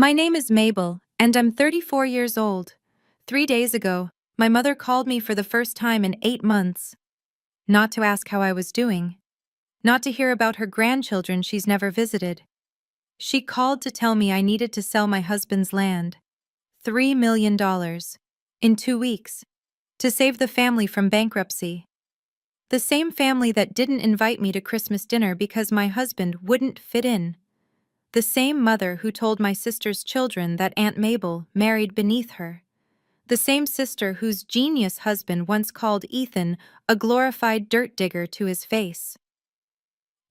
My name is Mabel, and I'm 34 years old. 3 days ago, my mother called me for the first time in 8 months. Not to ask how I was doing. Not to hear about her grandchildren she's never visited. She called to tell me I needed to sell my husband's land. $3 million. In 2 weeks. To save the family from bankruptcy. The same family that didn't invite me to Christmas dinner because my husband wouldn't fit in. The same mother who told my sister's children that Aunt Mabel married beneath her. The same sister whose genius husband once called Ethan a glorified dirt digger to his face.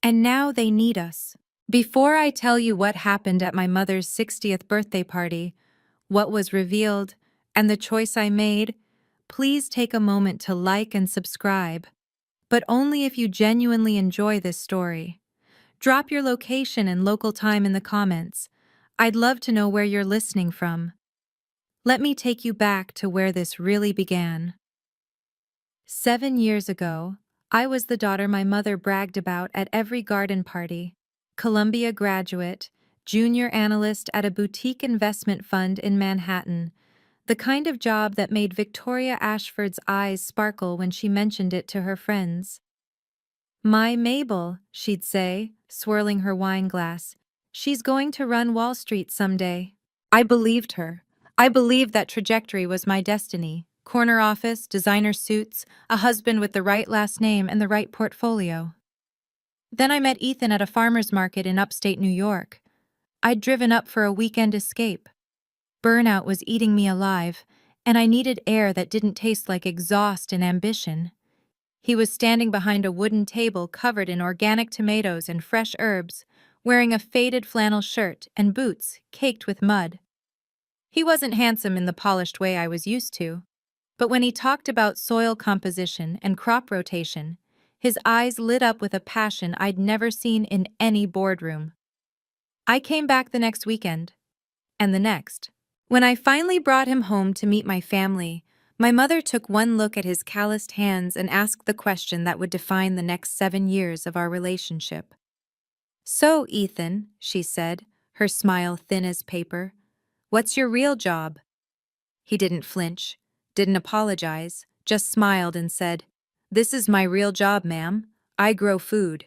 And now they need us. Before I tell you what happened at my mother's 60th birthday party, what was revealed, and the choice I made, please take a moment to like and subscribe. But only if you genuinely enjoy this story. Drop your location and local time in the comments. I'd love to know where you're listening from. Let me take you back to where this really began. 7 years ago, I was the daughter my mother bragged about at every garden party. Columbia graduate, junior analyst at a boutique investment fund in Manhattan. The kind of job that made Victoria Ashford's eyes sparkle when she mentioned it to her friends. "My Mabel," she'd say, swirling her wine glass. "She's going to run Wall Street someday." I believed her. I believed that trajectory was my destiny. Corner office, designer suits, a husband with the right last name and the right portfolio. Then I met Ethan at a farmer's market in upstate New York. I'd driven up for a weekend escape. Burnout was eating me alive, and I needed air that didn't taste like exhaust and ambition. He was standing behind a wooden table covered in organic tomatoes and fresh herbs, wearing a faded flannel shirt and boots caked with mud. He wasn't handsome in the polished way I was used to, but when he talked about soil composition and crop rotation, his eyes lit up with a passion I'd never seen in any boardroom. I came back the next weekend, and the next. When I finally brought him home to meet my family, my mother took one look at his calloused hands and asked the question that would define the next 7 years of our relationship. "So, Ethan," she said, her smile thin as paper, "what's your real job?" He didn't flinch, didn't apologize, just smiled and said, "This is my real job, ma'am. I grow food."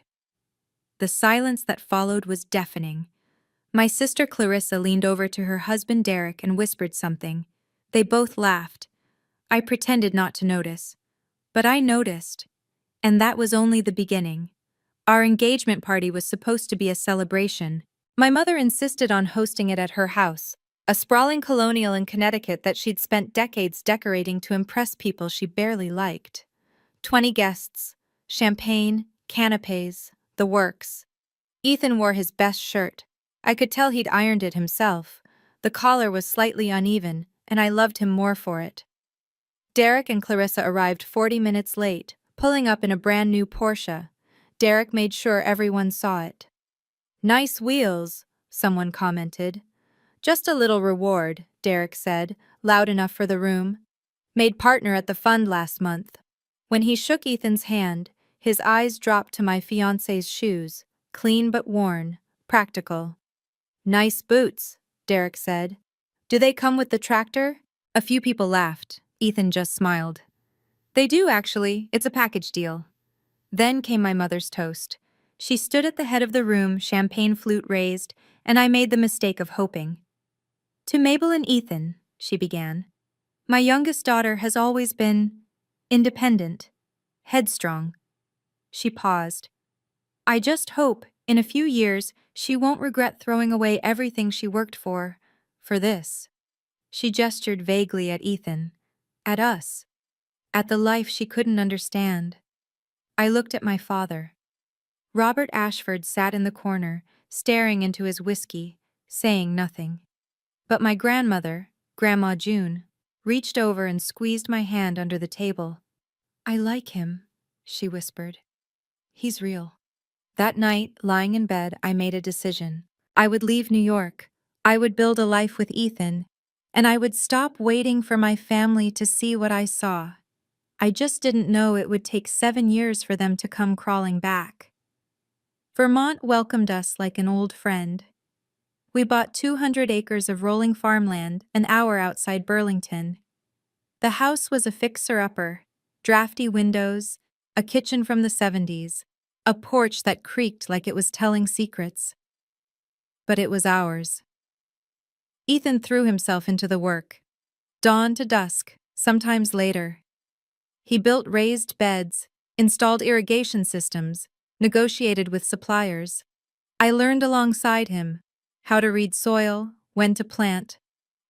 The silence that followed was deafening. My sister Clarissa leaned over to her husband Derek and whispered something. They both laughed. I pretended not to notice. But I noticed. And that was only the beginning. Our engagement party was supposed to be a celebration. My mother insisted on hosting it at her house, a sprawling colonial in Connecticut that she'd spent decades decorating to impress people she barely liked. 20 guests, champagne, canapes, the works. Ethan wore his best shirt. I could tell he'd ironed it himself. The collar was slightly uneven, and I loved him more for it. Derek and Clarissa arrived 40 minutes late, pulling up in a brand new Porsche. Derek made sure everyone saw it. "Nice wheels," someone commented. "Just a little reward," Derek said, loud enough for the room. "Made partner at the fund last month." When he shook Ethan's hand, his eyes dropped to my fiancé's shoes, clean but worn, practical. "Nice boots," Derek said. "Do they come with the tractor?" A few people laughed. Ethan just smiled. "They do, actually. It's a package deal." Then came my mother's toast. She stood at the head of the room, champagne flute raised, and I made the mistake of hoping. "To Mabel and Ethan," she began. "My youngest daughter has always been independent, headstrong." She paused. "I just hope, in a few years, she won't regret throwing away everything she worked for this." She gestured vaguely at Ethan, at us, at the life she couldn't understand. I looked at my father. Robert Ashford sat in the corner, staring into his whiskey, saying nothing. But my grandmother, Grandma June, reached over and squeezed my hand under the table. "I like him," she whispered. "He's real." That night, lying in bed, I made a decision. I would leave New York. I would build a life with Ethan. And I would stop waiting for my family to see what I saw. I just didn't know it would take 7 years for them to come crawling back. Vermont welcomed us like an old friend. We bought 200 acres of rolling farmland an hour outside Burlington. The house was a fixer-upper, drafty windows, a kitchen from the 70s, a porch that creaked like it was telling secrets. But it was ours. Ethan threw himself into the work, dawn to dusk, sometimes later. He built raised beds, installed irrigation systems, negotiated with suppliers. I learned alongside him how to read soil, when to plant,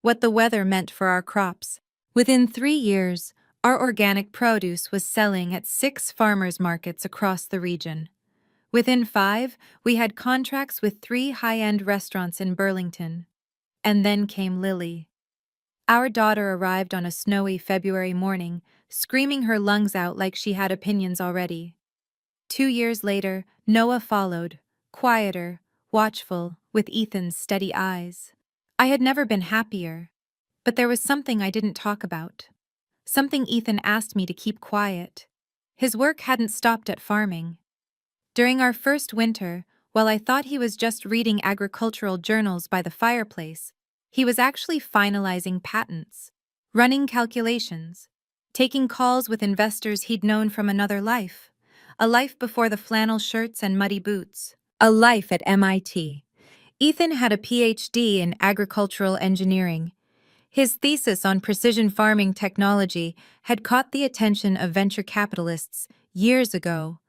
what the weather meant for our crops. Within 3 years, our organic produce was selling at 6 farmers markets across the region. Within 5, we had contracts with 3 high-end restaurants in Burlington. And then came Lily. Our daughter arrived on a snowy February morning, screaming her lungs out like she had opinions already. 2 years later, Noah followed, quieter, watchful, with Ethan's steady eyes. I had never been happier, but there was something I didn't talk about. Something Ethan asked me to keep quiet. His work hadn't stopped at farming. During our first winter, while I thought he was just reading agricultural journals by the fireplace, he was actually finalizing patents, running calculations, taking calls with investors he'd known from another life, a life before the flannel shirts and muddy boots, a life at MIT. Ethan had a PhD in agricultural engineering. His thesis on precision farming technology had caught the attention of venture capitalists years ago,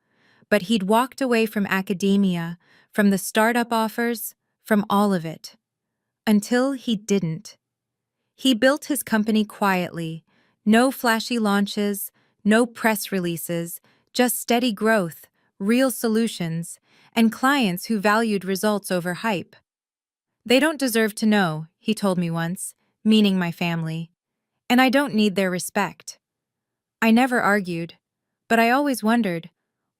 but he'd walked away from academia, from the startup offers, from all of it. Until he didn't. He built his company quietly, no flashy launches, no press releases, just steady growth, real solutions, and clients who valued results over hype. They don't deserve to know, he told me once, meaning my family, and I don't need their respect. I never argued, but I always wondered,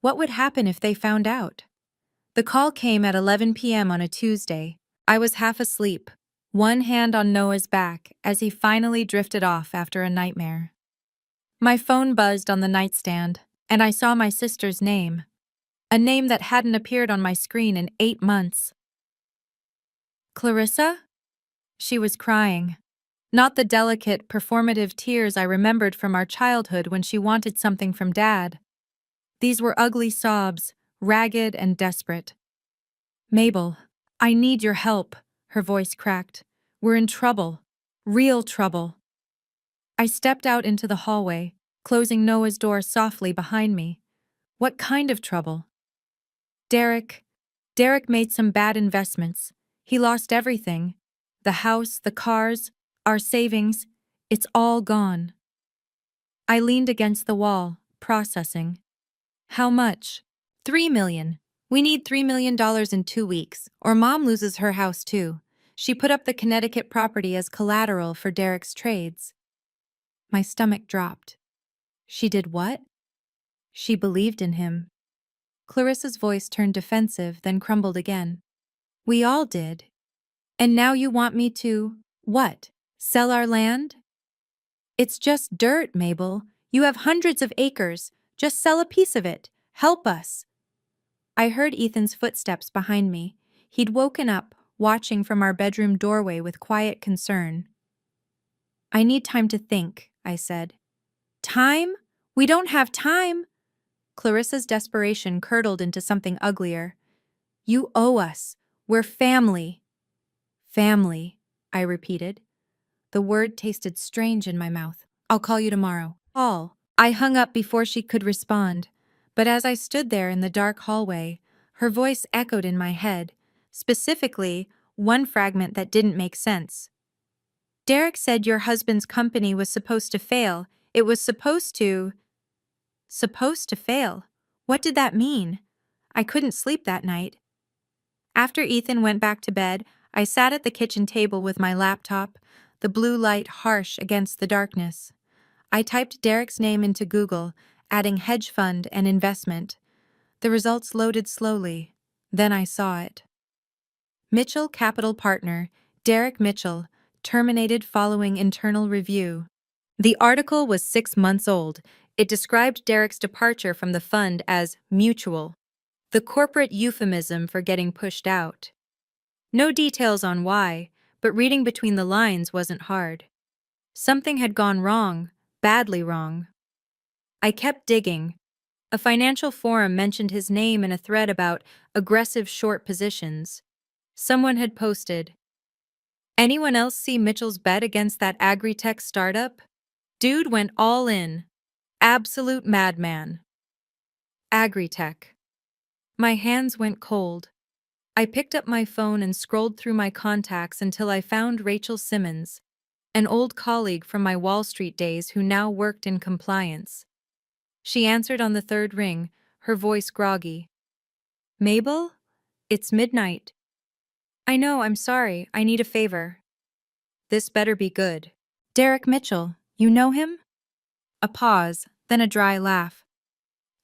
what would happen if they found out? The call came at 11 p.m. on a Tuesday. I was half asleep, one hand on Noah's back as he finally drifted off after a nightmare. My phone buzzed on the nightstand, and I saw my sister's name, a name that hadn't appeared on my screen in 8 months. Clarissa? She was crying. Not the delicate, performative tears I remembered from our childhood when she wanted something from Dad. These were ugly sobs, ragged and desperate. Mabel, I need your help, her voice cracked. We're in trouble. Real trouble. I stepped out into the hallway, closing Noah's door softly behind me. What kind of trouble? Derek made some bad investments. He lost everything. The house, the cars, our savings. It's all gone. I leaned against the wall, processing. How much? $3 million. We need $3 million in 2 weeks, or Mom loses her house too. She put up the Connecticut property as collateral for Derek's trades. My stomach dropped. She did what? She believed in him. Clarissa's voice turned defensive, then crumbled again. We all did. And now you want me to, what, sell our land? It's just dirt, Mabel. You have hundreds of acres. Just sell a piece of it. Help us. I heard Ethan's footsteps behind me. He'd woken up, watching from our bedroom doorway with quiet concern. I need time to think, I said. Time? We don't have time. Clarissa's desperation curdled into something uglier. You owe us. We're family. Family, I repeated. The word tasted strange in my mouth. I'll call you tomorrow. Call. I hung up before she could respond, but as I stood there in the dark hallway, her voice echoed in my head, specifically, one fragment that didn't make sense. Derek said your husband's company was supposed to fail. It was supposed to fail. What did that mean? I couldn't sleep that night. After Ethan went back to bed, I sat at the kitchen table with my laptop, the blue light harsh against the darkness. I typed Derek's name into Google, adding hedge fund and investment. The results loaded slowly. Then I saw it. Mitchell Capital Partner, Derek Mitchell, terminated following internal review. The article was 6 months old. It described Derek's departure from the fund as mutual, the corporate euphemism for getting pushed out. No details on why, but reading between the lines wasn't hard. Something had gone wrong, badly wrong. I kept digging. A financial forum mentioned his name in a thread about aggressive short positions. Someone had posted, "Anyone else see Mitchell's bet against that agri-tech startup? Dude went all in. Absolute madman." Agri-tech. My hands went cold. I picked up my phone and scrolled through my contacts until I found Rachel Simmons, an old colleague from my Wall Street days who now worked in compliance. She answered on the third ring, her voice groggy. "Mabel? It's midnight." "I know, I'm sorry, I need a favor." "This better be good." "Derek Mitchell, you know him?" A pause, then a dry laugh.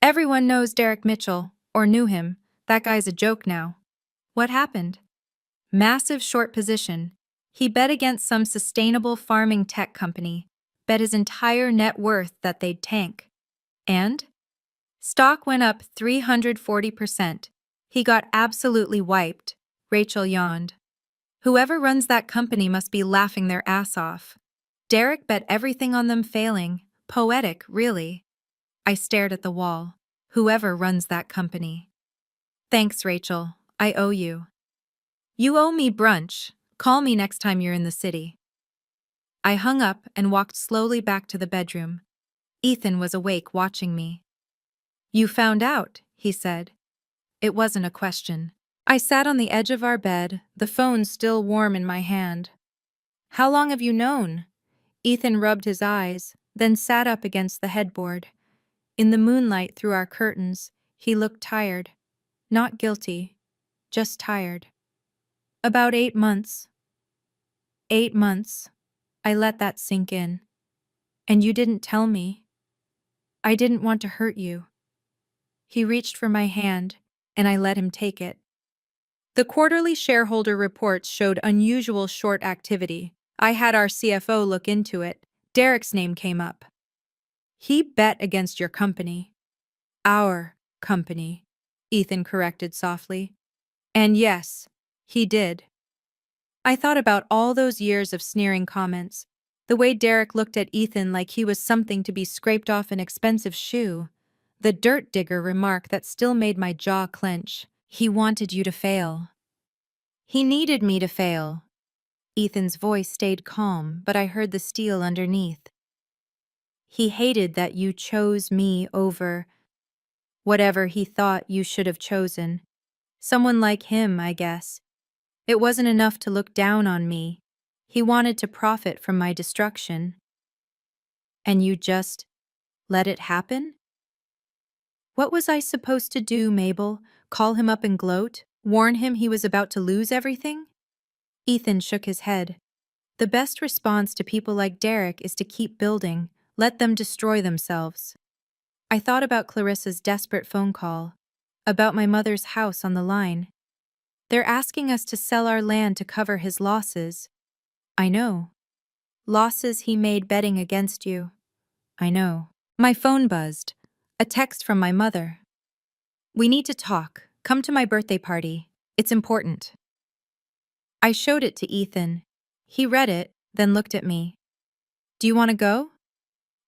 "Everyone knows Derek Mitchell, or knew him. That guy's a joke now." "What happened?" "Massive short position. He bet against some sustainable farming tech company, bet his entire net worth that they'd tank. And? Stock went up 340%. He got absolutely wiped." Rachel yawned. "Whoever runs that company must be laughing their ass off. Derek bet everything on them failing. Poetic, really." I stared at the wall. Whoever runs that company. "Thanks, Rachel. I owe you." "You owe me brunch. Call me next time you're in the city." I hung up and walked slowly back to the bedroom. Ethan was awake watching me. "You found out," he said. It wasn't a question. I sat on the edge of our bed, the phone still warm in my hand. "How long have you known?" Ethan rubbed his eyes, then sat up against the headboard. In the moonlight through our curtains, he looked tired. Not guilty, just tired. "About 8 months." 8 months. I let that sink in. "And you didn't tell me." "I didn't want to hurt you." He reached for my hand, and I let him take it. The quarterly shareholder reports showed unusual short activity. I had our CFO look into it. Derek's name came up. "He bet against your company." "Our company," Ethan corrected softly. "And yes, he did." I thought about all those years of sneering comments, the way Derek looked at Ethan like he was something to be scraped off an expensive shoe, the dirt digger remark that still made my jaw clench. "He wanted you to fail." "He needed me to fail." Ethan's voice stayed calm, but I heard the steel underneath. "He hated that you chose me over whatever he thought you should have chosen. Someone like him, I guess. It wasn't enough to look down on me. He wanted to profit from my destruction." "And you just let it happen?" "What was I supposed to do, Mabel? Call him up and gloat? Warn him he was about to lose everything?" Ethan shook his head. "The best response to people like Derek is to keep building, let them destroy themselves." I thought about Clarissa's desperate phone call, about my mother's house on the line. "They're asking us to sell our land to cover his losses." "I know." "Losses he made betting against you." "I know." My phone buzzed. A text from my mother. "We need to talk. Come to my birthday party. It's important." I showed it to Ethan. He read it, then looked at me. "Do you want to go?"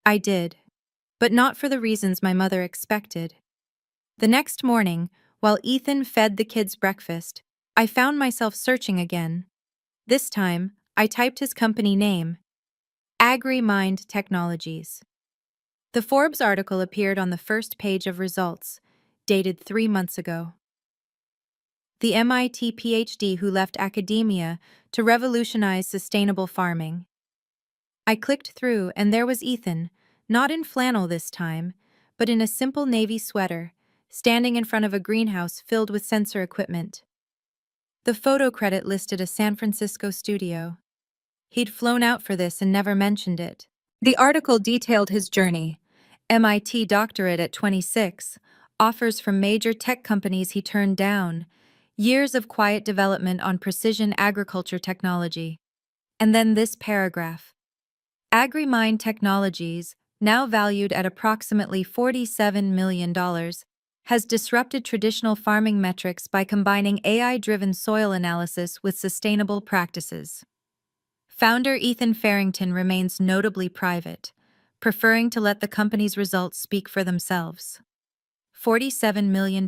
I did, but not for the reasons my mother expected. The next morning, while Ethan fed the kids breakfast, I found myself searching again. This time, I typed his company name, AgriMind Technologies. The Forbes article appeared on the first page of results, dated 3 months ago. The MIT PhD who left academia to revolutionize sustainable farming. I clicked through and there was Ethan, not in flannel this time, but in a simple navy sweater, standing in front of a greenhouse filled with sensor equipment. The photo credit listed a San Francisco studio. He'd flown out for this and never mentioned it. The article detailed his journey. MIT doctorate at 26, offers from major tech companies he turned down, years of quiet development on precision agriculture technology. And then this paragraph. AgriMind Technologies, now valued at approximately $47 million, has disrupted traditional farming metrics by combining AI-driven soil analysis with sustainable practices. Founder Ethan Farrington remains notably private, preferring to let the company's results speak for themselves. $47 million.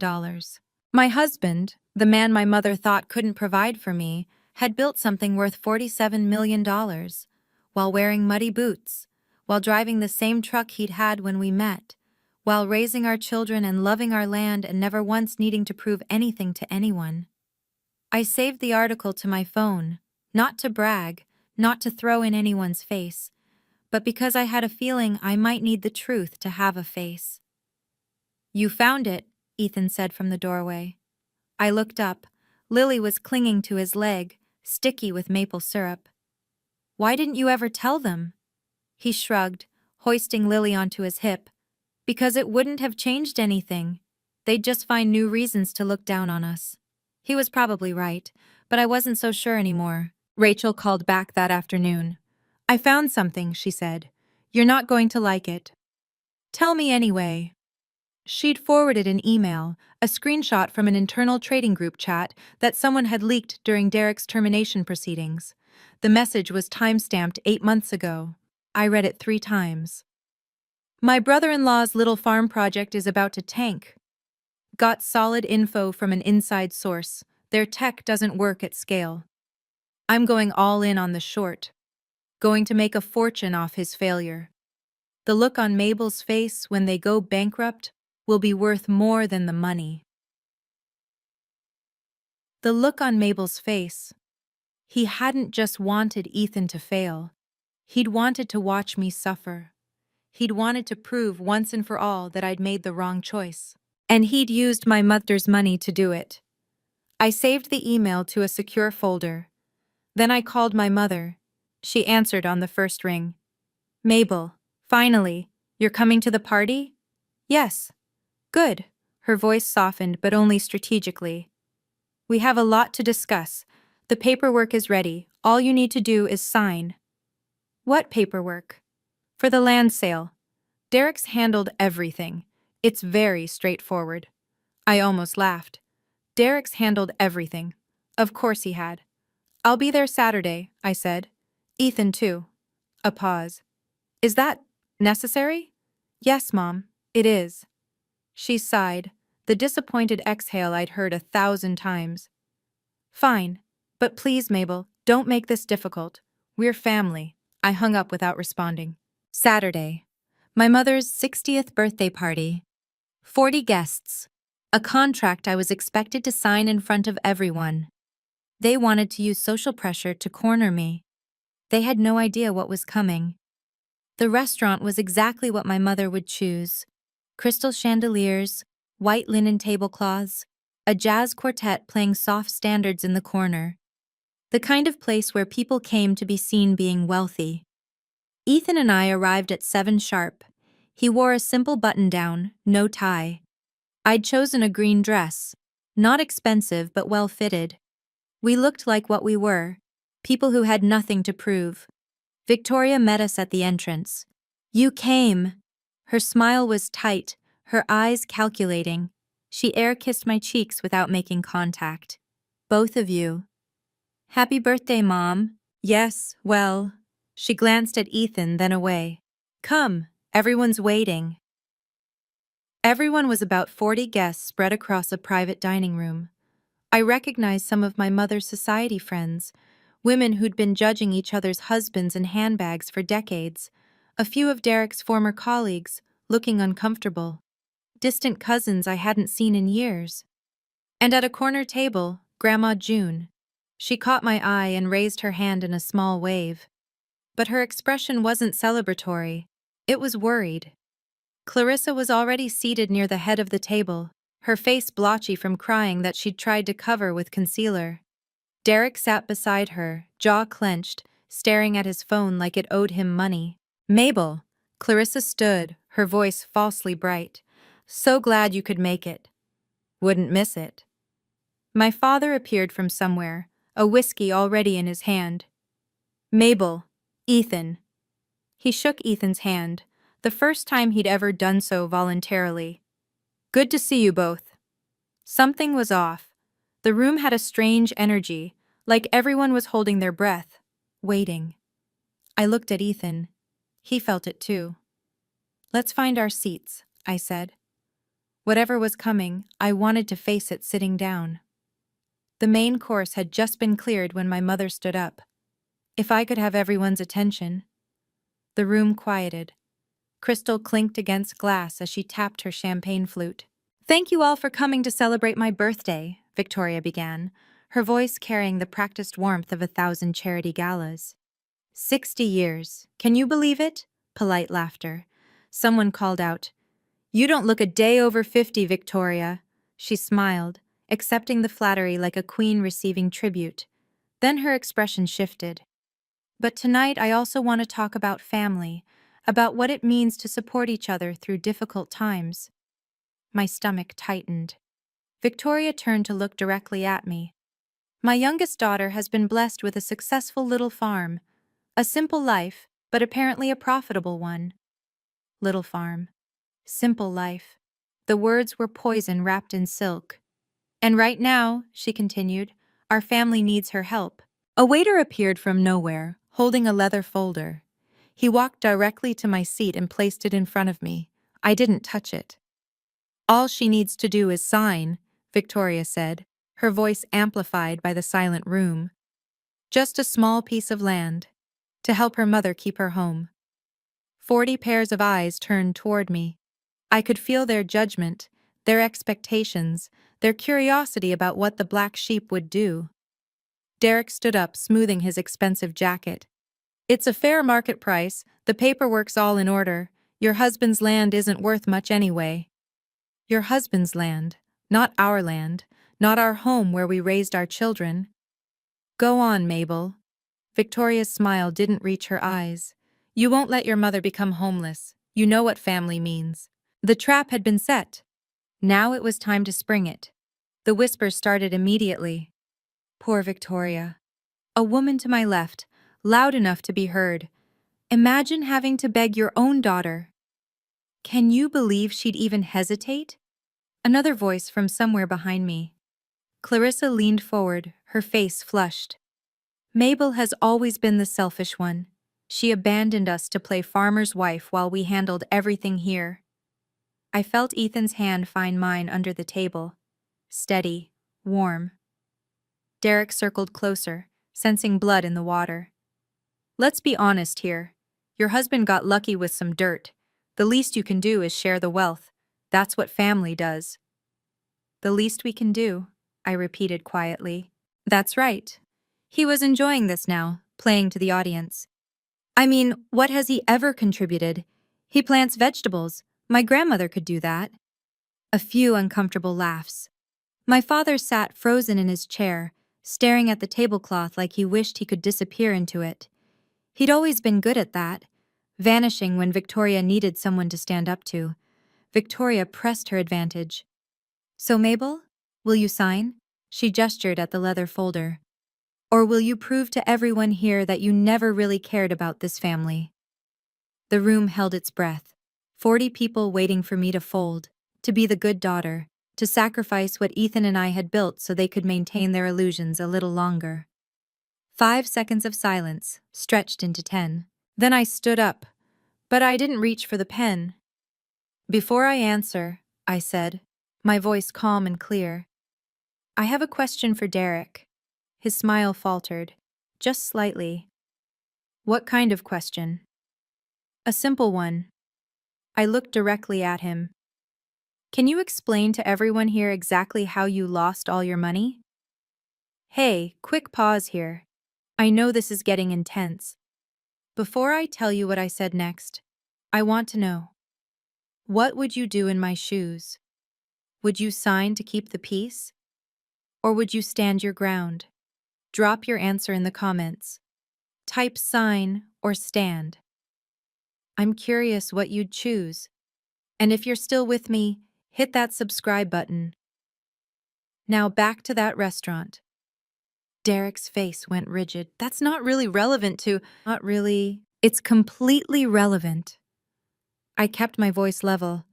My husband, the man my mother thought couldn't provide for me, had built something worth $47 million, while wearing muddy boots, while driving the same truck he'd had when we met, while raising our children and loving our land and never once needing to prove anything to anyone. I saved the article to my phone, not to brag, not to throw in anyone's face, but because I had a feeling I might need the truth to have a face. "You found it," Ethan said from the doorway. I looked up. Lily was clinging to his leg, sticky with maple syrup. "Why didn't you ever tell them?" He shrugged, hoisting Lily onto his hip. "Because it wouldn't have changed anything. They'd just find new reasons to look down on us." He was probably right, but I wasn't so sure anymore. Rachel called back that afternoon. "I found something," she said. "You're not going to like it." "Tell me anyway." She'd forwarded an email, a screenshot from an internal trading group chat that someone had leaked during Derek's termination proceedings. The message was time-stamped 8 months ago. I read it 3 times. "My brother-in-law's little farm project is about to tank. Got solid info from an inside source. Their tech doesn't work at scale. I'm going all in on the short. Going to make a fortune off his failure. The look on Mabel's face when they go bankrupt will be worth more than the money." The look on Mabel's face. He hadn't just wanted Ethan to fail. He'd wanted to watch me suffer. He'd wanted to prove once and for all that I'd made the wrong choice. And he'd used my mother's money to do it. I saved the email to a secure folder. Then I called my mother. She answered on the first ring. "Mabel, finally, you're coming to the party?" "Yes." "Good." Her voice softened, but only strategically. "We have a lot to discuss. The paperwork is ready. All you need to do is sign." "What paperwork?" "For the land sale. Derek's handled everything. It's very straightforward." I almost laughed. Derek's handled everything. Of course he had. "I'll be there Saturday," I said. "Ethan too." A pause. "Is that necessary?" "Yes, Mom, it is." She sighed, the disappointed exhale I'd heard 1,000 times. "Fine. But please, Mabel, don't make this difficult. We're family." I hung up without responding. Saturday. My mother's 60th birthday party. 40 guests. A contract I was expected to sign in front of everyone. They wanted to use social pressure to corner me. They had no idea what was coming. The restaurant was exactly what my mother would choose. Crystal chandeliers, white linen tablecloths, a jazz quartet playing soft standards in the corner. The kind of place where people came to be seen being wealthy. Ethan and I arrived at 7 sharp. He wore a simple button-down, no tie. I'd chosen a green dress. Not expensive but well-fitted. We looked like what we were, people who had nothing to prove. Victoria met us at the entrance. "You came." Her smile was tight, her eyes calculating. She air-kissed my cheeks without making contact. "Both of you." "Happy birthday, Mom." "Yes, well." She glanced at Ethan, then away. "Come, everyone's waiting." Everyone was about 40 guests spread across a private dining room. I recognized some of my mother's society friends, women who'd been judging each other's husbands and handbags for decades, a few of Derek's former colleagues, looking uncomfortable, distant cousins I hadn't seen in years. And at a corner table, Grandma June. She caught my eye and raised her hand in a small wave. But her expression wasn't celebratory, it was worried. Clarissa was already seated near the head of the table, her face blotchy from crying that she'd tried to cover with concealer. Derek sat beside her, jaw clenched, staring at his phone like it owed him money. "Mabel." Clarissa stood, her voice falsely bright. "So glad you could make it. Wouldn't miss it." My father appeared from somewhere, a whiskey already in his hand. "Mabel." "Ethan." He shook Ethan's hand, the first time he'd ever done so voluntarily. Good to see you both. Something was off. The room had a strange energy, like everyone was holding their breath, waiting. I looked at Ethan. He felt it too. Let's find our seats, I said. Whatever was coming, I wanted to face it sitting down. The main course had just been cleared when my mother stood up. If I could have everyone's attention. The room quieted. Crystal clinked against glass as she tapped her champagne flute. Thank you all for coming to celebrate my birthday, Victoria began, her voice carrying the practiced warmth of 1,000 charity galas. 60 years. Can you believe it? Polite laughter. Someone called out, You don't look a day over 50, Victoria. She smiled, accepting the flattery like a queen receiving tribute. Then her expression shifted. But tonight I also want to talk about family, about what it means to support each other through difficult times. My stomach tightened. Victoria turned to look directly at me. My youngest daughter has been blessed with a successful little farm. A simple life, but apparently a profitable one. Little farm. Simple life. The words were poison wrapped in silk. And right now, she continued, our family needs her help. A waiter appeared from nowhere, holding a leather folder. He walked directly to my seat and placed it in front of me. I didn't touch it. All she needs to do is sign, Victoria said, her voice amplified by the silent room. Just a small piece of land, to help her mother keep her home. 40 pairs of eyes turned toward me. I could feel their judgment, their expectations, their curiosity about what the black sheep would do. Derek stood up, smoothing his expensive jacket. It's a fair market price, the paperwork's all in order. Your husband's land isn't worth much anyway. Your husband's land, not our land, not our home where we raised our children. Go on, Mabel. Victoria's smile didn't reach her eyes. You won't let your mother become homeless. You know what family means. The trap had been set. Now it was time to spring it. The whispers started immediately. Poor Victoria. A woman to my left, loud enough to be heard. Imagine having to beg your own daughter. Can you believe she'd even hesitate? Another voice from somewhere behind me. Clarissa leaned forward, her face flushed. Mabel has always been the selfish one. She abandoned us to play farmer's wife while we handled everything here. I felt Ethan's hand find mine under the table. Steady, warm. Derek circled closer, sensing blood in the water. Let's be honest here. Your husband got lucky with some dirt. The least you can do is share the wealth. That's what family does. The least we can do, I repeated quietly. That's right. He was enjoying this now, playing to the audience. I mean, what has he ever contributed? He plants vegetables. My grandmother could do that. A few uncomfortable laughs. My father sat frozen in his chair, staring at the tablecloth like he wished he could disappear into it. He'd always been good at that, vanishing when Victoria needed someone to stand up to. Victoria pressed her advantage. So, Mabel, will you sign? She gestured at the leather folder. Or will you prove to everyone here that you never really cared about this family? The room held its breath. 40 people waiting for me to fold, to be the good daughter, to sacrifice what Ethan and I had built so they could maintain their illusions a little longer. 5 seconds of silence, stretched into 10. Then I stood up, but I didn't reach for the pen. Before I answer, I said, my voice calm and clear, I have a question for Derek. His smile faltered, just slightly. What kind of question? A simple one. I looked directly at him. Can you explain to everyone here exactly how you lost all your money? Hey, quick pause here. I know this is getting intense. Before I tell you what I said next, I want to know. What would you do in my shoes? Would you sign to keep the peace? Or would you stand your ground? Drop your answer in the comments. Type sign or stand. I'm curious what you'd choose. And if you're still with me, hit that subscribe button. Now back to that restaurant. Derek's face went rigid. That's not really relevant to... Not really. It's completely relevant. I kept my voice level.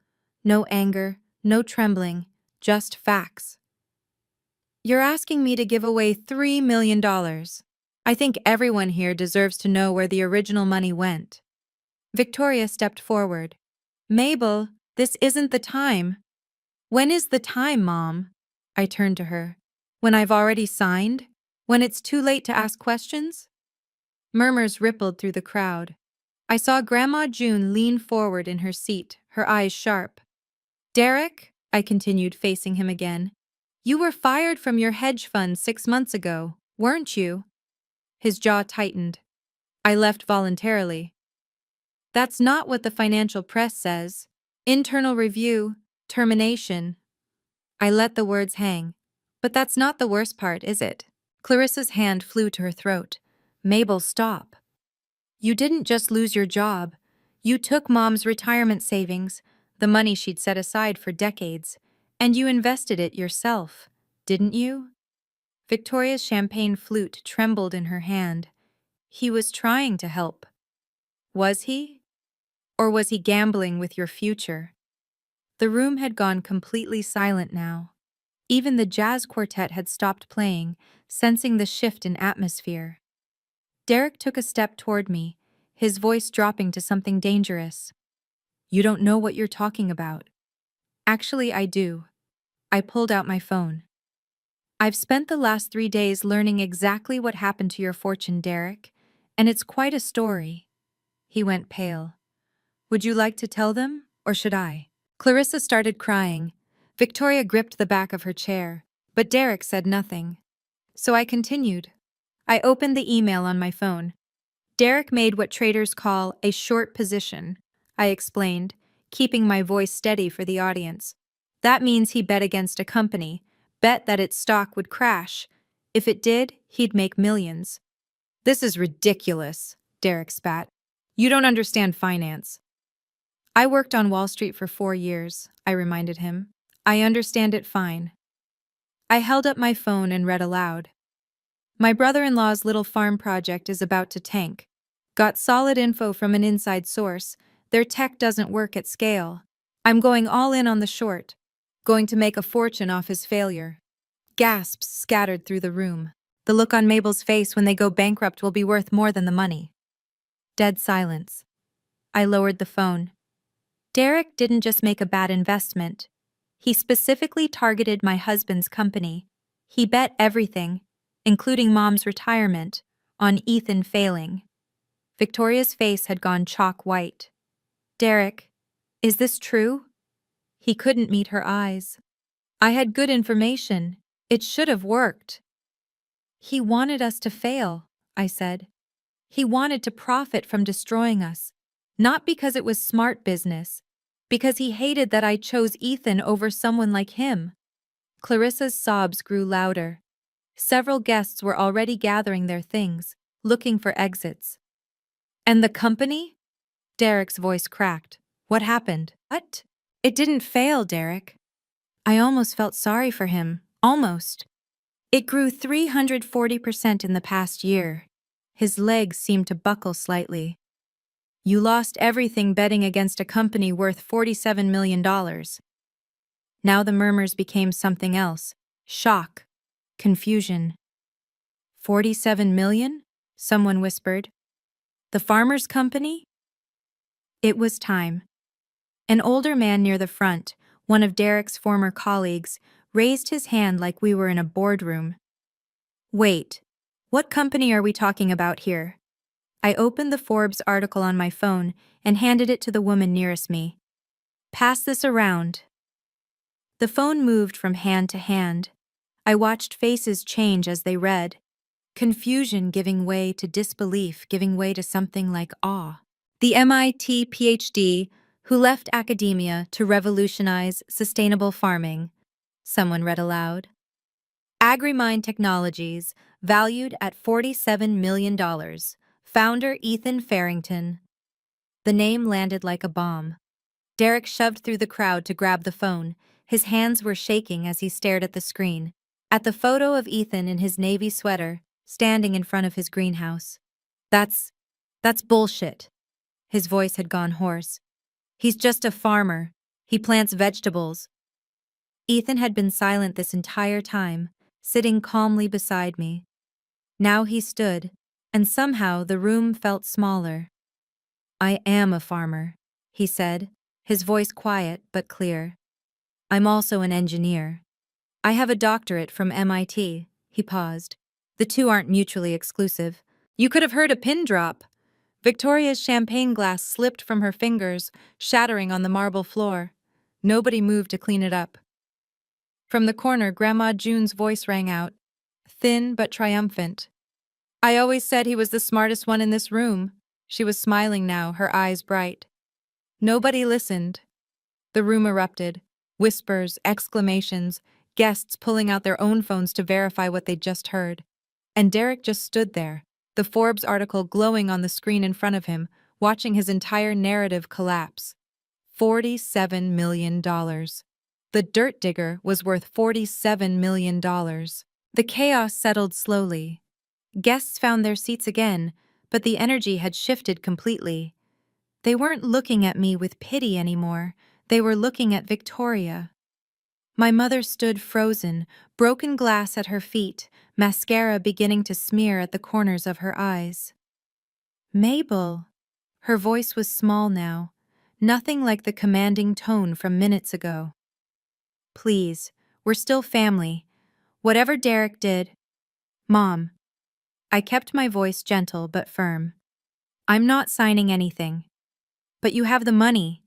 No anger, No trembling, just facts. You're asking me to give away $3 million. I think everyone here deserves to know where the original money went. Victoria stepped forward. Mabel, this isn't the time. When is the time, Mom? I turned to her. When I've already signed? When it's too late to ask questions? Murmurs rippled through the crowd. I saw Grandma June lean forward in her seat, her eyes sharp. Derek, I continued, facing him again, you were fired from your hedge fund 6 months ago, weren't you? His jaw tightened. I left voluntarily. That's not what the financial press says. Internal review, termination. I let the words hang. But that's not the worst part, is it? Clarissa's hand flew to her throat. Mabel, stop. You didn't just lose your job. You took Mom's retirement savings, the money she'd set aside for decades, and you invested it yourself, didn't you? Victoria's champagne flute trembled in her hand. He was trying to help. Was he? Or was he gambling with your future? The room had gone completely silent now. Even the jazz quartet had stopped playing, sensing the shift in atmosphere. Derek took a step toward me, his voice dropping to something dangerous. You don't know what you're talking about. Actually, I do. I pulled out my phone. I've spent the last 3 days learning exactly what happened to your fortune, Derek, and it's quite a story. He went pale. Would you like to tell them, or should I? Clarissa started crying. Victoria gripped the back of her chair, but Derek said nothing. So I continued. I opened the email on my phone. Derek made what traders call a short position, I explained, keeping my voice steady for the audience. That means he bet against a company, bet that its stock would crash. If it did, he'd make millions. This is ridiculous, Derek spat. You don't understand finance. I worked on Wall Street for 4 years, I reminded him. I understand it fine. I held up my phone and read aloud. My brother-in-law's little farm project is about to tank. Got solid info from an inside source. Their tech doesn't work at scale. I'm going all in on the short. Going to make a fortune off his failure. Gasps scattered through the room. The look on Mabel's face when they go bankrupt will be worth more than the money. Dead silence. I lowered the phone. Derek didn't just make a bad investment. He specifically targeted my husband's company. He bet everything, including Mom's retirement, on Ethan failing. Victoria's face had gone chalk white. Derek, is this true? He couldn't meet her eyes. I had good information. It should have worked. He wanted us to fail, I said. He wanted to profit from destroying us, not because it was smart business, because he hated that I chose Ethan over someone like him. Clarissa's sobs grew louder. Several guests were already gathering their things, looking for exits. And the company? Derek's voice cracked. What happened? What? It didn't fail, Derek. I almost felt sorry for him. Almost. It grew 340% in the past year. His legs seemed to buckle slightly. You lost everything betting against a company worth $47 million. Now the murmurs became something else. Shock. Confusion. 47 million? Someone whispered. The farmer's company? It was time. An older man near the front, one of Derek's former colleagues, raised his hand like we were in a boardroom. Wait, what company are we talking about here? I opened the Forbes article on my phone and handed it to the woman nearest me. Pass this around. The phone moved from hand to hand. I watched faces change as they read. Confusion giving way to disbelief, giving way to something like awe. The MIT PhD who left academia to revolutionize sustainable farming, someone read aloud. AgriMind Technologies, valued at $47 million. Founder Ethan Farrington. The name landed like a bomb. Derek shoved through the crowd to grab the phone. His hands were shaking as he stared at the screen, at the photo of Ethan in his navy sweater, standing in front of his greenhouse. That's bullshit. His voice had gone hoarse. He's just a farmer. He plants vegetables. Ethan had been silent this entire time, sitting calmly beside me. Now he stood, and somehow the room felt smaller. "I am a farmer," he said, his voice quiet but clear. "I'm also an engineer. I have a doctorate from MIT." He paused. "The two aren't mutually exclusive." You could have heard a pin drop. Victoria's champagne glass slipped from her fingers, shattering on the marble floor. Nobody moved to clean it up. From the corner, Grandma June's voice rang out, thin but triumphant. "I always said he was the smartest one in this room." She was smiling now, her eyes bright. Nobody listened. The room erupted. Whispers, exclamations, guests pulling out their own phones to verify what they'd just heard. And Derek just stood there, the Forbes article glowing on the screen in front of him, watching his entire narrative collapse. $47 million. The dirt digger was worth $47 million. The chaos settled slowly. Guests found their seats again, but the energy had shifted completely. They weren't looking at me with pity anymore. They were looking at Victoria. My mother stood frozen, broken glass at her feet, mascara beginning to smear at the corners of her eyes. "Mabel." Her voice was small now, nothing like the commanding tone from minutes ago. "Please, we're still family. Whatever Derek did—" "Mom." I kept my voice gentle but firm. "I'm not signing anything. But you have the money.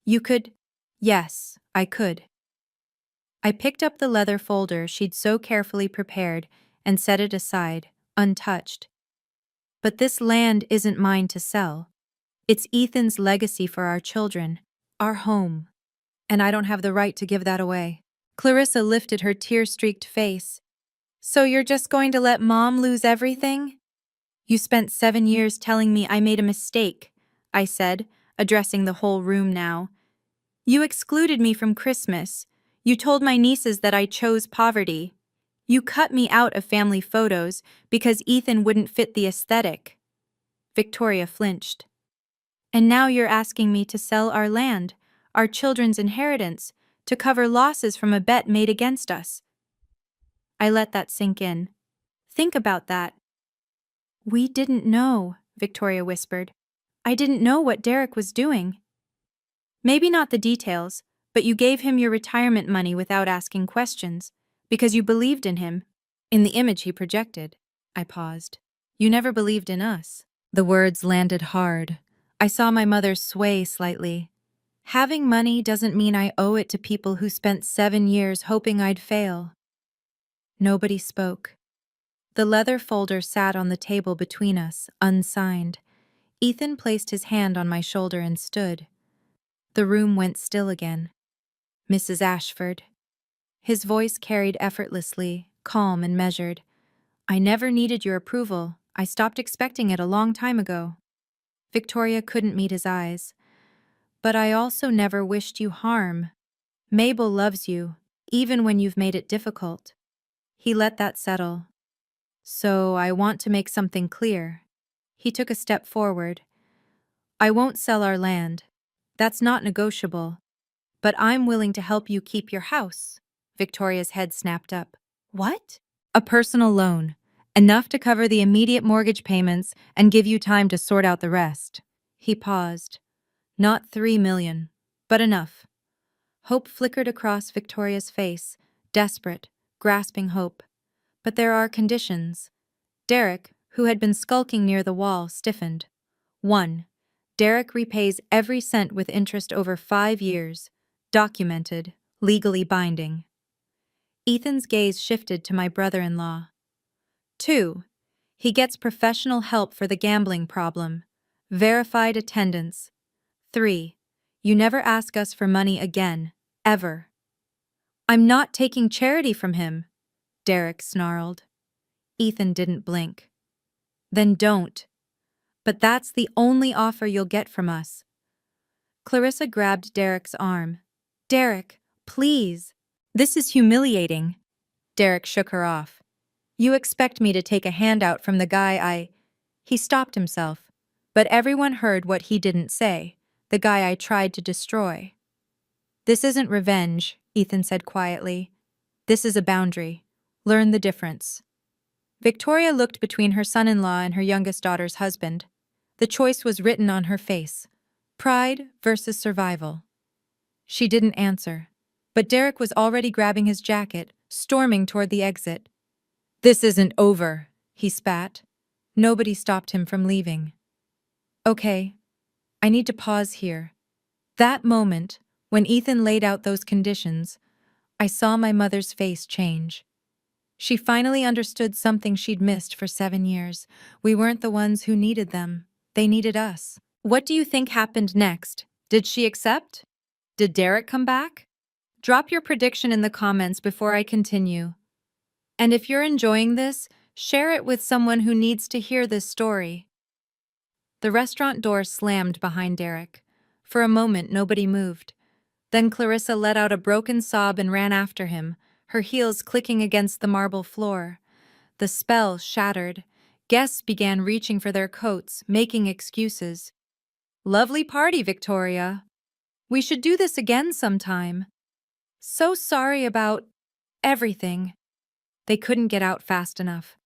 You could—" "Yes, I could." I picked up the leather folder she'd so carefully prepared and set it aside, untouched. "But this land isn't mine to sell. It's Ethan's legacy for our children, our home. And I don't have the right to give that away." Clarissa lifted her tear-streaked face. "So you're just going to let Mom lose everything?" "You spent 7 years telling me I made a mistake," I said, addressing the whole room now. "You excluded me from Christmas. You told my nieces that I chose poverty. You cut me out of family photos because Ethan wouldn't fit the aesthetic." Victoria flinched. "And now you're asking me to sell our land, our children's inheritance, to cover losses from a bet made against us." I let that sink in. "Think about that." "We didn't know," Victoria whispered. "I didn't know what Derek was doing." "Maybe not the details, but you gave him your retirement money without asking questions, because you believed in him. In the image he projected." I paused. "You never believed in us." The words landed hard. I saw my mother sway slightly. "Having money doesn't mean I owe it to people who spent 7 years hoping I'd fail." Nobody spoke. The leather folder sat on the table between us, unsigned. Ethan placed his hand on my shoulder and stood. The room went still again. "Mrs. Ashford." His voice carried effortlessly, calm and measured. "I never needed your approval. I stopped expecting it a long time ago." Victoria couldn't meet his eyes. "But I also never wished you harm. Mabel loves you, even when you've made it difficult." He let that settle. "So I want to make something clear." He took a step forward. "I won't sell our land. That's not negotiable. But I'm willing to help you keep your house." Victoria's head snapped up. "What?" "A personal loan. Enough to cover the immediate mortgage payments and give you time to sort out the rest." He paused. "Not 3 million, but enough." Hope flickered across Victoria's face, desperate, grasping hope. "But there are conditions." Derek, who had been skulking near the wall, stiffened. 1. Derek repays every cent with interest over 5 years. Documented, legally binding. Ethan's gaze shifted to my brother-in-law. 2. He gets professional help for the gambling problem. Verified attendance. 3. You never ask us for money again, ever. "I'm not taking charity from him," Derek snarled. Ethan didn't blink. "Then don't. But that's the only offer you'll get from us." Clarissa grabbed Derek's arm. "Derek, please. This is humiliating." Derek shook her off. "You expect me to take a handout from the guy I—" He stopped himself, but everyone heard what he didn't say, the guy I tried to destroy. "This isn't revenge," Ethan said quietly. This is a boundary. Learn the difference. Victoria looked between her son-in-law and her youngest daughter's husband. The choice was written on her face. Pride versus survival. She didn't answer. But Derek was already grabbing his jacket, storming toward the exit. This isn't over, he spat. Nobody stopped him from leaving. Okay, I need to pause here. That moment, when Ethan laid out those conditions, I saw my mother's face change. She finally understood something she'd missed for 7 years. We weren't the ones who needed them. They needed us. What do you think happened next? Did she accept? Did Derek come back? Drop your prediction in the comments before I continue. And if you're enjoying this, share it with someone who needs to hear this story. The restaurant door slammed behind Derek. For a moment, nobody moved. Then Clarissa let out a broken sob and ran after him, her heels clicking against the marble floor. The spell shattered. Guests began reaching for their coats, making excuses. Lovely party, Victoria. We should do this again sometime. So sorry about everything. They couldn't get out fast enough.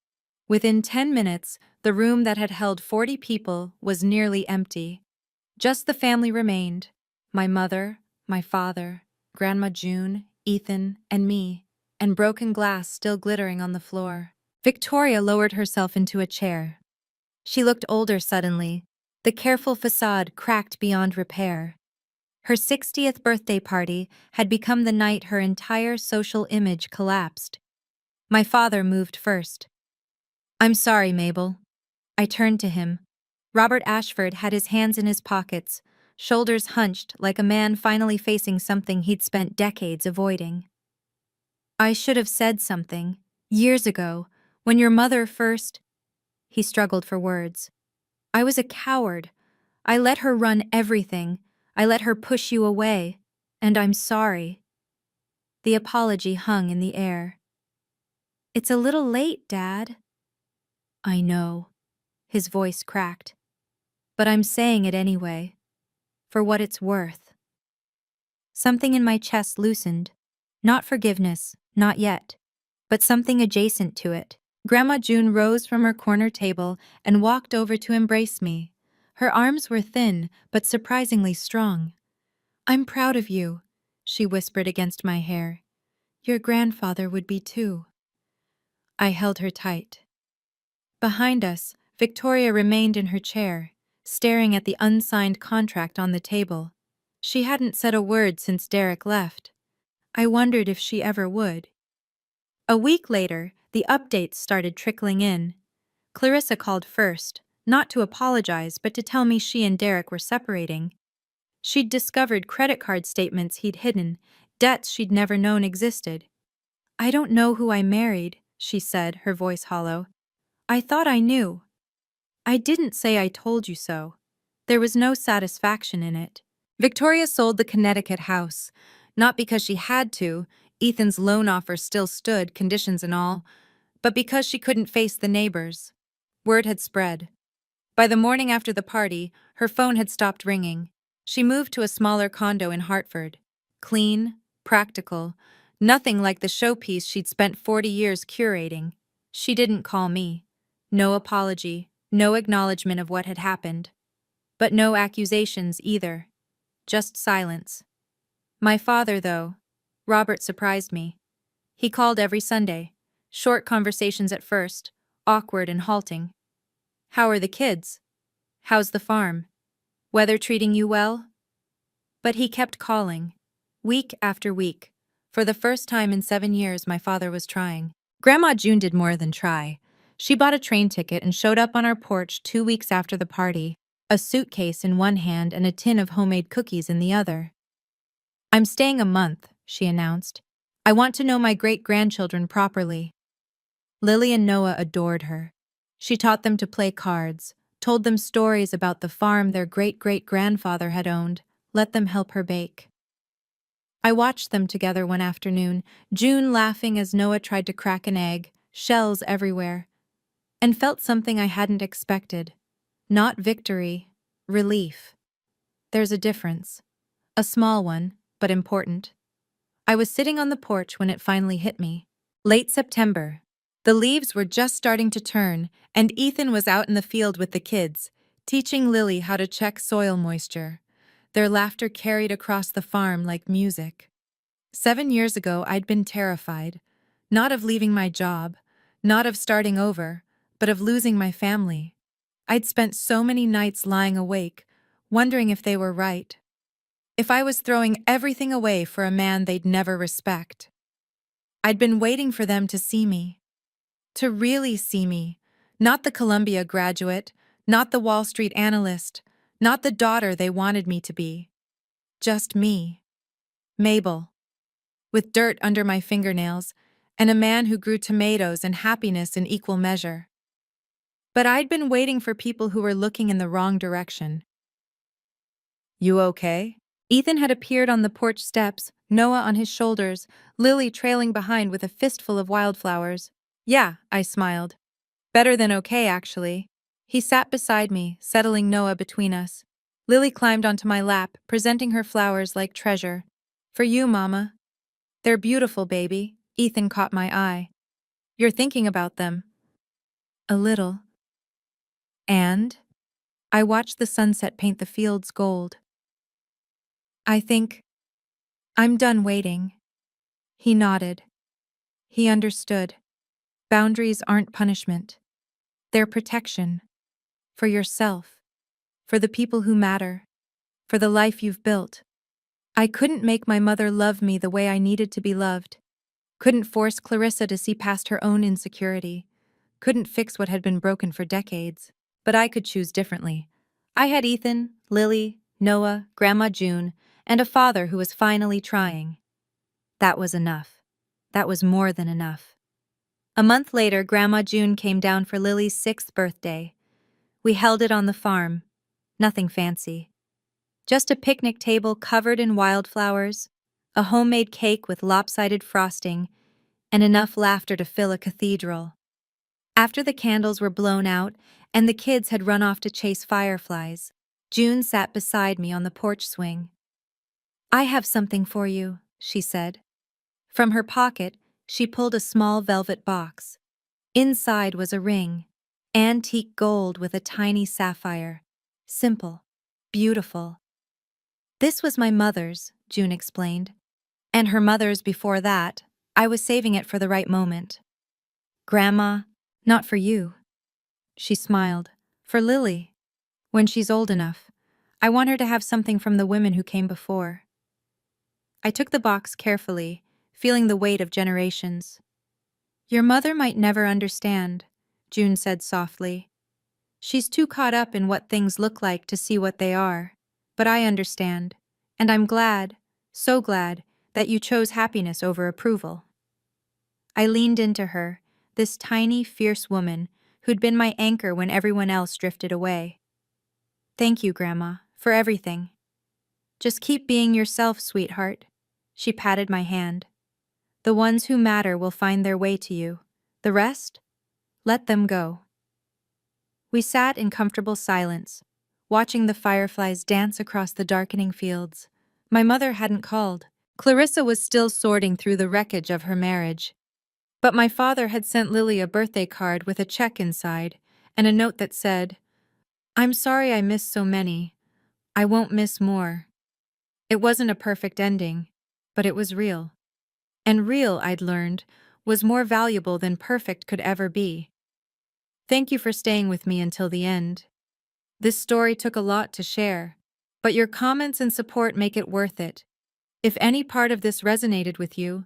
Within 10 minutes, the room that had held 40 people was nearly empty. Just the family remained. My mother, my father, Grandma June, Ethan, and me, and broken glass still glittering on the floor. Victoria lowered herself into a chair. She looked older suddenly, the careful facade cracked beyond repair. Her 60th birthday party had become the night her entire social image collapsed. My father moved first. I'm sorry, Mabel. I turned to him. Robert Ashford had his hands in his pockets, shoulders hunched like a man finally facing something he'd spent decades avoiding. I should have said something, years ago, when your mother first... He struggled for words. I was a coward. I let her run everything. I let her push you away. And I'm sorry. The apology hung in the air. It's a little late, Dad. I know. His voice cracked. But I'm saying it anyway. For what it's worth. Something in my chest loosened. Not forgiveness, not yet. But something adjacent to it. Grandma June rose from her corner table and walked over to embrace me. Her arms were thin, but surprisingly strong. I'm proud of you, she whispered against my hair. Your grandfather would be too. I held her tight. Behind us, Victoria remained in her chair, staring at the unsigned contract on the table. She hadn't said a word since Derek left. I wondered if she ever would. A week later, the updates started trickling in. Clarissa called first, not to apologize but to tell me she and Derek were separating. She'd discovered credit card statements he'd hidden, debts she'd never known existed. I don't know who I married, she said, her voice hollow. I thought I knew. I didn't say I told you so. There was no satisfaction in it. Victoria sold the Connecticut house, not because she had to, Ethan's loan offer still stood, conditions and all, but because she couldn't face the neighbors. Word had spread. By the morning after the party, her phone had stopped ringing. She moved to a smaller condo in Hartford. Clean, practical, nothing like the showpiece she'd spent 40 years curating. She didn't call me. No apology, no acknowledgement of what had happened. But no accusations either. Just silence. My father, though, Robert surprised me. He called every Sunday. Short conversations at first, awkward and halting. How are the kids? How's the farm? Weather treating you well? But he kept calling, week after week. For the first time in 7 years, my father was trying. Grandma June did more than try. She bought a train ticket and showed up on our porch 2 weeks after the party, a suitcase in one hand and a tin of homemade cookies in the other. I'm staying a month, she announced. I want to know my great-grandchildren properly. Lily and Noah adored her. She taught them to play cards, told them stories about the farm their great-great-grandfather had owned, let them help her bake. I watched them together one afternoon, June laughing as Noah tried to crack an egg, shells everywhere, and felt something I hadn't expected. Not victory, relief. There's a difference. A small one, but important. I was sitting on the porch when it finally hit me. Late September. The leaves were just starting to turn, and Ethan was out in the field with the kids, teaching Lily how to check soil moisture. Their laughter carried across the farm like music. 7 years ago, I'd been terrified. Not of leaving my job, not of starting over, but of losing my family. I'd spent so many nights lying awake, wondering if they were right. If I was throwing everything away for a man they'd never respect. I'd been waiting for them to see me. To really see me. Not the Columbia graduate, not the Wall Street analyst, not the daughter they wanted me to be. Just me. Mabel. With dirt under my fingernails, and a man who grew tomatoes and happiness in equal measure. But I'd been waiting for people who were looking in the wrong direction. You okay? Ethan had appeared on the porch steps, Noah on his shoulders, Lily trailing behind with a fistful of wildflowers. Yeah, I smiled. Better than okay, actually. He sat beside me, settling Noah between us. Lily climbed onto my lap, presenting her flowers like treasure. For you, Mama. They're beautiful, baby. Ethan caught my eye. You're thinking about them. A little. And? I watched the sunset paint the fields gold. I think I'm done waiting. He nodded. He understood. Boundaries aren't punishment. They're protection. For yourself. For the people who matter. For the life you've built. I couldn't make my mother love me the way I needed to be loved. Couldn't force Clarissa to see past her own insecurity. Couldn't fix what had been broken for decades. But I could choose differently. I had Ethan, Lily, Noah, Grandma June, and a father who was finally trying. That was enough. That was more than enough. A month later, Grandma June came down for Lily's 6th birthday. We held it on the farm. Nothing fancy. Just a picnic table covered in wildflowers, a homemade cake with lopsided frosting, and enough laughter to fill a cathedral. After the candles were blown out and the kids had run off to chase fireflies, June sat beside me on the porch swing. I have something for you, she said. From her pocket, she pulled a small velvet box. Inside was a ring, antique gold with a tiny sapphire. Simple, beautiful. This was my mother's, June explained. And her mother's before that. I was saving it for the right moment. Grandma, not for you. She smiled. For Lily. When she's old enough. I want her to have something from the women who came before. I took the box carefully, feeling the weight of generations. Your mother might never understand, June said softly. She's too caught up in what things look like to see what they are. But I understand, and I'm glad, so glad, that you chose happiness over approval. I leaned into her, this tiny, fierce woman who'd been my anchor when everyone else drifted away. Thank you, Grandma, for everything. Just keep being yourself, sweetheart. She patted my hand. The ones who matter will find their way to you. The rest? Let them go. We sat in comfortable silence, watching the fireflies dance across the darkening fields. My mother hadn't called. Clarissa was still sorting through the wreckage of her marriage. But my father had sent Lily a birthday card with a check inside and a note that said, I'm sorry I missed so many. I won't miss more. It wasn't a perfect ending, but it was real. And real, I'd learned, was more valuable than perfect could ever be. Thank you for staying with me until the end. This story took a lot to share, but your comments and support make it worth it. If any part of this resonated with you,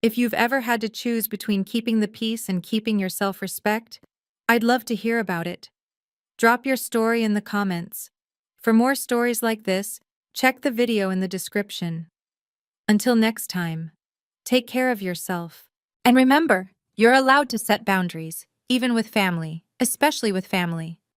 if you've ever had to choose between keeping the peace and keeping your self-respect, I'd love to hear about it. Drop your story in the comments. For more stories like this, check the video in the description. Until next time, take care of yourself. And remember, you're allowed to set boundaries, even with family, especially with family.